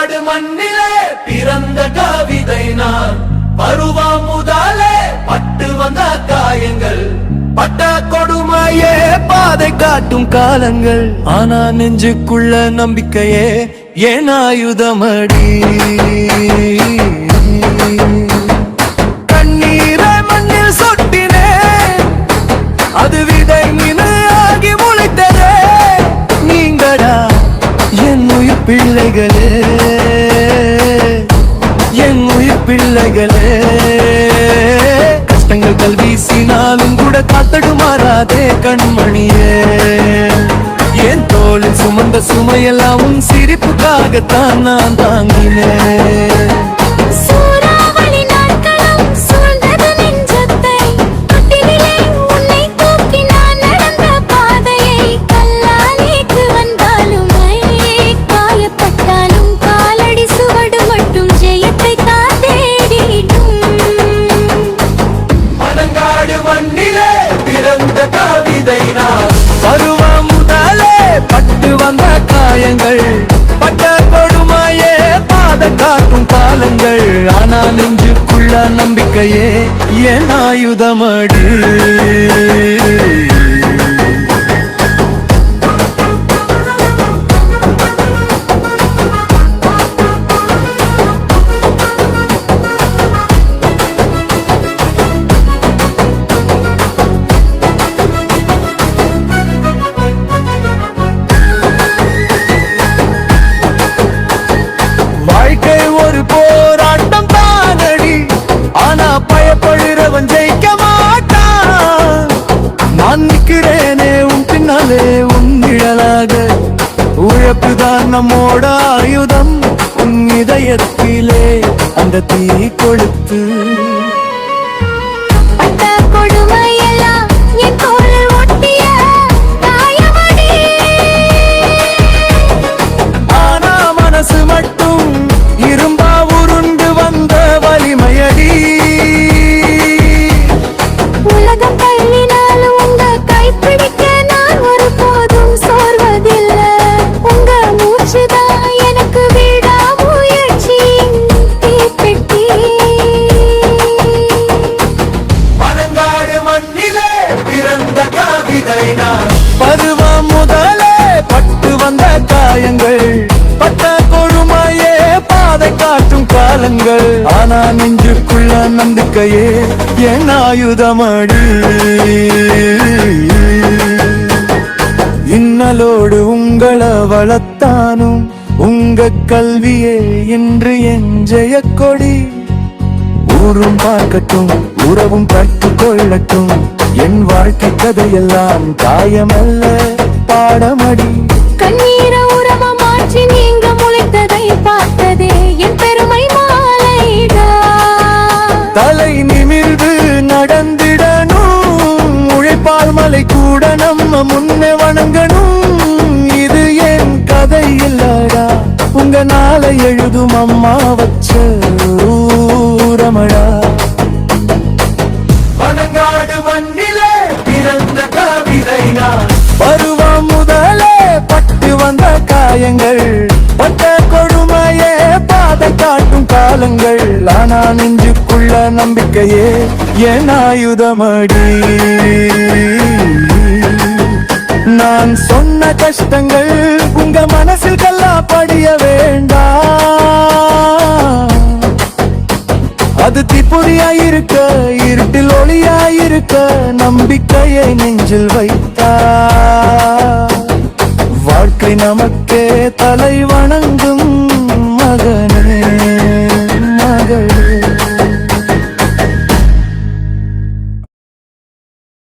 பனங்காடு மண்ணிலே பிறந்த கவிதை நான். பருவம் முதலே பட்டு வந்த காயங்கள், பட்ட கொடுமையே பாதை காட்டும் காலங்கள். ஆனா நெஞ்சுக்குள்ள நம்பிக்கையே ஏன் ஆயுதமடி. கண்ணீரை மண்ணில் சொட்டினே, அது விதை நின்று ஆகி முளைத்ததே. நீங்கடா என் உயிர் பிள்ளைகளே, என் உயிர் பிள்ளைகளே. கஷ்டங்கள் கல்வீசினாலும் கூட காத்தடுமாறாதே கண்மணியே. என் தோளில் சுமந்த சுமையெல்லாம் உன் சிரிப்புக்காகத்தான் நான் தாங்கினேன். பருவம் முதலே பட்டு வந்த காயங்கள், பட்ட கொடுமையே பாத காட்டும் காலங்கள். ஆனா நெஞ்சுக்குள்ள நம்பிக்கையே என் ஆயுதமடி. போராட்டம் தானடி, ஆனா பயப்படுறவன் ஜெயிக்க மாட்டான். நான் நிற்கிறேனே உன் பின்னாலே உன் நிழலாக. உழைப்புதான் நம்மோட ஆயுதம், உன் இதயத்திலே அந்த தீ கொளுத்து. ஆனா மனசு மட்டும் இரும்பா உருண்டு வந்த வலிமையடி. உலகம் தள்ளினாலும் உங்க கைப்பிடிக்க நான் ஒரு போதும் சோர்வதில்லை. உங்க மூச்சுதான் எனக்கு விடா முயற்சி தீப்பெட்டி. பனங்காடு மண்ணிலே பிறந்த கவிதை நான். பருவம் முதலே பட்டு வந்த காயங்கள், பட்ட கொடுமையே பாதை காட்டும் காலங்கள். ஆனா நெஞ்சுக்குள்ள நம்பிக்கையே என் ஆயுதமடி. இன்னலோடு உங்களை வளர்த்தானும் உங்க கல்வியே இன்று என் ஜெயக்கொடி. ஊரும் பார்க்கட்டும் உறவும் கற்றுக் கொள்ளட்டும், என் வாழ்க்கை கதையெல்லாம் காயமல்ல பாடமடி. கண்ணீர உறவ மாற்றி நீங்க முளைத்ததை பார்த்ததே என் பெருமை மாலைடா. தலை நிமிர்ந்து நடந்திடணும், உழைப்பால் மலை கூட நம்ம முன்னே வணங்கணும். இது என் கதை இல்லடா, உங்க நாளை எழுதும் அம்மா வச்ச ஊரமடா. பனங்காடு மண்ணிலே பிறந்த கவிதை நான். பருவம் முதலே பட்டு வந்த காயங்கள், பட்ட கொடுமையே பாதை காட்டும் காலங்கள். ஆனா நெஞ்சுக்குள்ள நம்பிக்கையே என் ஆயுதமடி. நான் சொன்ன கஷ்டங்கள் உங்க மனசில் கல்லா படிய வேண்டாம். அது தீப்பொறியாயிருக்க இருட்டில் ஒளியாயிருக்க நம்பிக்கையை நெஞ்சில் வைத்தா. வாழ்க்கை நமக்கே தலைவர்.